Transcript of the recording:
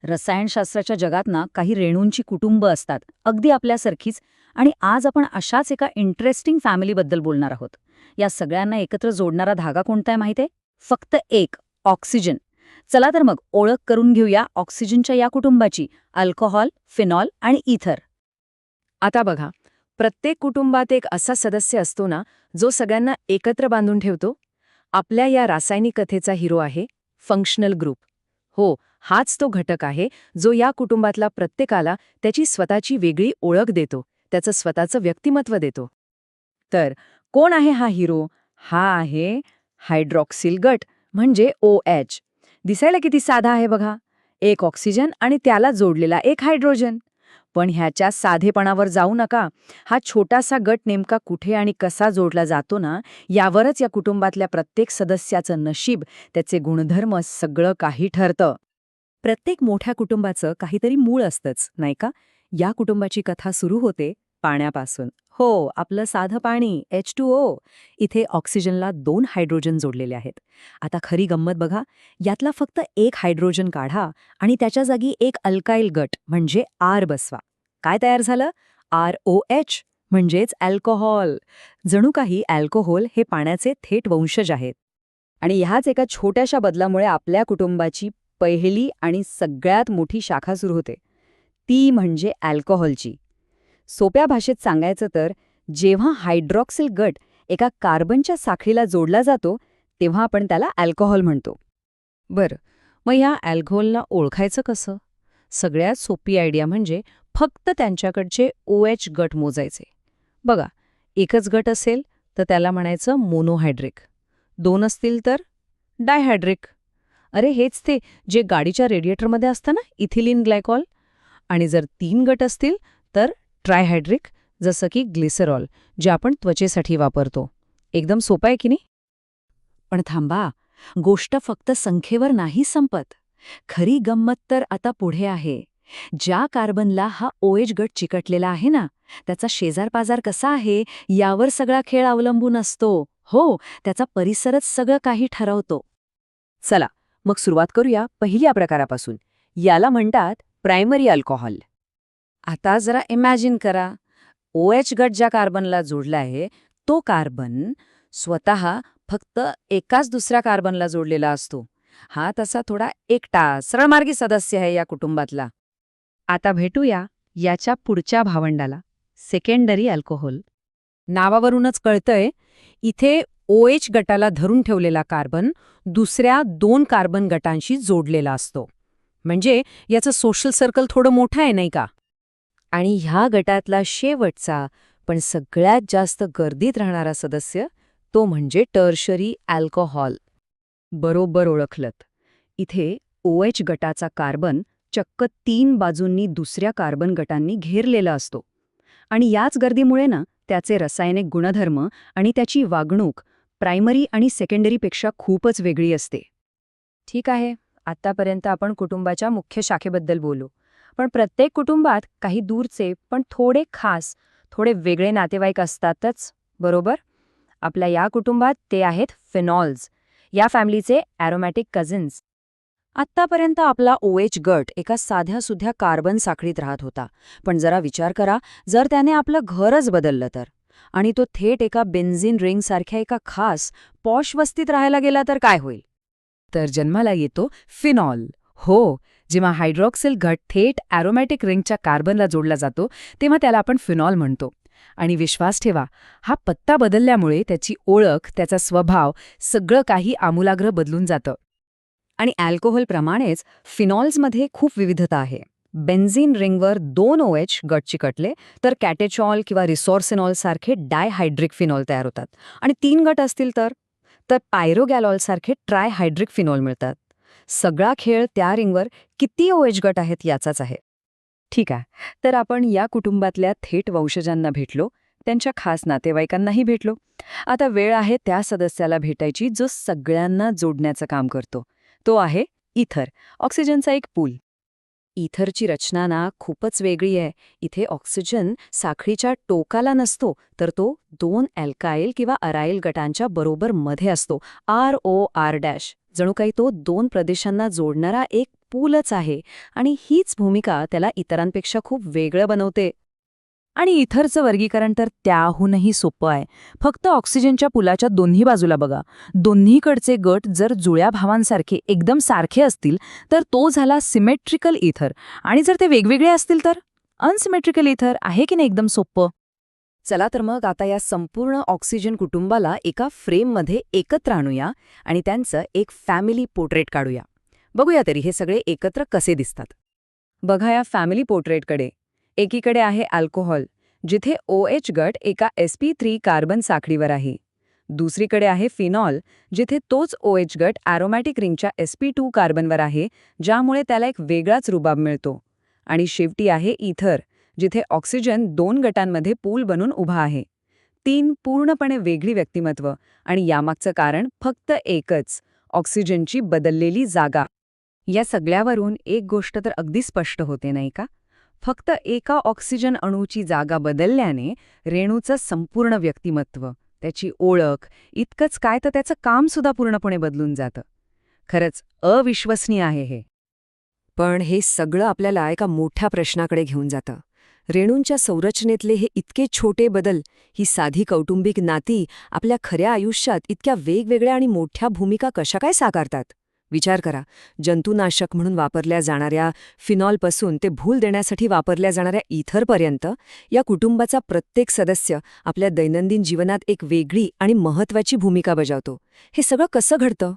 रसायनशास्त्राच्या जगात ना काही रेणूंची कुटुंब असतात, अगदी आपल्यासारखीच. आणि आज आपण अशाच एका इंटरेस्टिंग फॅमिलीबद्दल बोलणार आहोत. या सगळ्यांना एकत्र जोडणारा धागा कोणता आहे माहिती आहे? फक्त एक, ऑक्सिजन. चला तर मग ओळख करून घेऊया ऑक्सिजनच्या या कुटुंबाची, अल्कोहॉल, फिनॉल आणि इथर. आता बघा, प्रत्येक कुटुंबात एक असा सदस्य असतो ना, जो सगळ्यांना एकत्र बांधून ठेवतो. आपल्या या रासायनिक कथेचा हिरो आहे फंक्शनल ग्रुप. हो, हाच तो घटक आहे जो या कुटुंबातला प्रत्येकाला त्याची स्वतःची वेगळी ओळख देतो, त्याचं स्वतःचं व्यक्तिमत्व देतो. तर कोण आहे हा हिरो? हा आहे हायड्रॉक्सिल गट, म्हणजे OH. दिसायला किती साधा आहे बघा, एक ऑक्सिजन आणि त्याला जोडलेला एक हायड्रोजन. पण ह्याच्या साधेपणावर जाऊ नका. हा छोटासा गट नेमका कुठे आणि कसा जोडला जातो ना, यावरच या कुटुंबातल्या प्रत्येक सदस्याचं नशीब, त्याचे गुणधर्म सगळं काही ठरतं. प्रत्येक मोठ्या कुटुंबाचं काहीतरी मूळ असतंच, नाही का? या कुटुंबाची कथा सुरू होते पाण्यापासून. हो, आपलं साधं पाणी, H2O. इथे ऑक्सिजनला 2 हायड्रोजन जोडलेले आहेत. आता खरी गंमत बघा, यातला फक्त एक हायड्रोजन काढा आणि त्याच्या जागी एक अल्काइल गट म्हणजे R बसवा. काय तयार झालं? ROH, म्हणजेच अल्कोहॉल. जणू काही अल्कोहोल हे पाण्याचे थेट वंशज आहेत. आणि ह्याच एका छोट्याशा बदलामुळे आपल्या कुटुंबाची पहिली आणि सगळ्यात मोठी शाखा सुरू होते. ती म्हणजे अल्कोहॉलची. सोप्या भाषेत सांगायचं तर, जेव्हा हायड्रॉक्सिल गट एका कार्बनच्या साखळीला जोडला जातो, तेव्हा आपण त्याला अल्कोहॉल म्हणतो. बरं, मग ह्या अल्कोहोलला ओळखायचं कसं? सगळ्यात सोपी आयडिया म्हणजे फक्त त्यांच्याकडचे OH गट मोजायचे. बघा, एकच गट असेल तर त्याला म्हणायचं मोनोहायड्रिक, 2 असतील तर डायहायड्रिक. अरे हेच ते जे गाडीच्या रेडिएटरमध्ये असतं ना, इथिलीन ग्लायकॉल. आणि जर 3 गट असतील तर ट्रायहायड्रिक, जसं की ग्लिसरॉल, जे आपण त्वचेसाठी वापरतो. एकदम सोपं आहे की नाही? पण थांबा, गोष्ट फक्त संख्येवर नाही संपत. खरी गंमत तर आता पुढे आहे. ज्या कार्बनला हा OH गट चिकटलेला आहे ना, त्याचा शेजारपाजार कसा आहे यावर सगळा खेळ अवलंबून असतो. हो, त्याचा परिसरच सगळं काही ठरवतो. चला, मग सुरुवात करूया पहिल्या प्रकारापासून. याला म्हणतात प्रायमरी अल्कोहॉल. आता जरा इमॅजिन करा, OH गट ज्या कार्बनला जोडला आहे, तो कार्बन स्वतः फक्त एकाच दुसऱ्या कार्बनला जोडलेला असतो. हा तसा थोडा एकटा, सरळमार्गी सदस्य आहे या कुटुंबातला. आता भेटूया याच्या पुढच्या भावंडाला, सेकंडरी अल्कोहोल. नावावरूनच कळतंय, इथे OH गटाला धरून ठेवलेला कार्बन दुसऱ्या 2 कार्बन गटांशी जोडलेला असतो. म्हणजे याचं सोशल सर्कल थोडं मोठं आहे, नाही का? आणि ह्या गटातला शेवटचा पण सगळ्यात जास्त गर्दीत राहणारा सदस्य, तो म्हणजे टर्शरी अल्कोहॉल. बरोबर ओळखलत. इथे OH गटाचा कार्बन चक्क 3 बाजूंनी दुसऱ्या कार्बन गटांनी घेरलेला असतो. आणि याच गर्दीमुळे ना, त्याचे रासायनिक गुणधर्म आणि त्याची वागणूक प्रायमरी आणि सेकंडरीपेक्षा खूपच वेगळी असते. ठीक आहे, आतापर्यंत आपण कुटुंबाच्या मुख्य शाखेबद्दल बोलू. पण प्रत्येक कुटुंबात काही दूरचे पण थोडे खास, थोडे वेगळे नातेवाईक असतातच, बरोबर? आपल्या या कुटुंबात ते आहेत फिनॉल्स, या फॅमिलीचे ॲरोमॅटिक कझिन्स. आत्तापर्यंत आपला OH गट एका साध्या-सुध्या कार्बन साखळीत राहत होता. पण जरा विचार करा, जर त्याने आपलं घरच बदललं तर, आणि तो थेट एका बेन्झीन रिंगसारख्या एका खास, पॉश वस्तीत राहायला गेला तर काय होईल? तर जन्माला येतो फिनॉल. हो, जेव्हा हायड्रॉक्सिल गट थेट ॲरोमॅटिक रिंगच्या कार्बनला जोडला जातो, तेव्हा त्याला आपण फिनॉल म्हणतो. आणि विश्वास ठेवा, हा पत्ता बदलल्यामुळे त्याची ओळख, त्याचा स्वभाव, सगळं काही आमूलाग्र बदलून जातं. आणि अल्कोहोलप्रमाणेच फिनॉल्समध्ये खूप विविधता आहे. बेन्झीन रिंगवर 2 OH गट चिकटले तर कॅटेचॉल किंवा रिसॉर्सिनॉल सारखे डायहायड्रिक फिनॉल तयार होतात. आणि 3 गट असतील तर पायरोगॅलॉल सारखे ट्रायहायड्रिक फिनॉल मिळतात. सगळा खेळ त्या रिंगवर किती OH गट आहेत याचाच आहे. ठीक आहे, तर आपण या कुटुंबातल्या थेट वंशजांना भेटलो, त्यांच्या खास नातेवाईकांनाही भेटलो. आता वेळ आहे त्या सदस्याला भेटायची जो सगळ्यांना जोडण्याचं काम करतो. तो आहे इथर, ऑक्सिजनचा एक पूल. इथरची रचना ना खूपच वेगळी आहे. इथे ऑक्सिजन साखळीच्या टोकाला नसतो, तर तो 2 अल्काइल किंवा अराइल गटांच्या बरोबर मध्ये असतो, ROR-. जणू काही तो 2 प्रदेशांना जोडणारा एक पूलच आहे आणि हीच भूमिका त्याला इतरांपेक्षा खूप वेगळं बनवते. आणि इथरचं वर्गीकरण तर त्याहूनही सोपं आहे. फक्त ऑक्सिजनच्या पुलाच्या दोन्ही बाजूला बघा. दोन्हीकडचे गट जर जुळ्या भावांसारखे एकदम सारखे असतील तर तो झाला सिमेट्रिकल इथर, आणि जर ते वेगवेगळे असतील तर अनसिमेट्रिकल इथर. आहे की नाही एकदम सोपं? चला तर मग आता या संपूर्ण ऑक्सिजन कुटुंबाला एका फ्रेममध्ये एकत्र आणूया आणि त्यांचं एक फॅमिली पोर्ट्रेट काढूया. बघूया तरी हे सगळे एकत्र कसे दिसतात. बघा या फॅमिली पोर्ट्रेटकडे. एकीकडे आहे अल्कोहॉल, जिथे OH गट एका sp3 कार्बन साखळीवर आहे. दुसरीकडे आहे फिनॉल, जिथे तोच OH गट ॲरोमॅटिक रिंगच्या sp2 कार्बनवर आहे, ज्यामुळे त्याला एक वेगळाच रुबाब मिळतो. आणि शेवटी आहे इथर, जिथे ऑक्सिजन 2 गटांमध्ये पूल बनून उभा आहे. 3 पूर्णपणे वेगळी व्यक्तिमत्व, आणि यामागचं कारण फक्त एकच, ऑक्सिजनची बदललेली जागा. या सगळ्यावरून एक गोष्ट तर अगदी स्पष्ट होते नाही का? फक्त एका ऑक्सिजन अणूची जागा बदलल्याने रेणूचं संपूर्ण व्यक्तिमत्व, त्याची ओळख, इतकंच काय तर त्याचं कामसुद्धा पूर्णपणे बदलून जातं. खरंच अविश्वसनीय आहे हे. पण हे सगळं आपल्याला एका मोठ्या प्रश्नाकडे घेऊन जातं. रेणूंच्या संरचनेतले हे इतके छोटे बदल, ही साधी कौटुंबिक नाती आपल्या खऱ्या आयुष्यात इतक्या वेगवेगळ्या आणि मोठ्या भूमिका कशा काय साकारतात? विचार करा, जंतुनाशक म्हणून वापरल्या जाणाऱ्या फिनॉलपासून ते भूल देण्यासाठी वापरल्या जाणाऱ्या इथरपर्यंत या कुटुंबाचा प्रत्येक सदस्य आपल्या दैनंदिन जीवनात एक वेगळी आणि महत्त्वाची भूमिका बजावतो. हे सगळं कसं घडतं?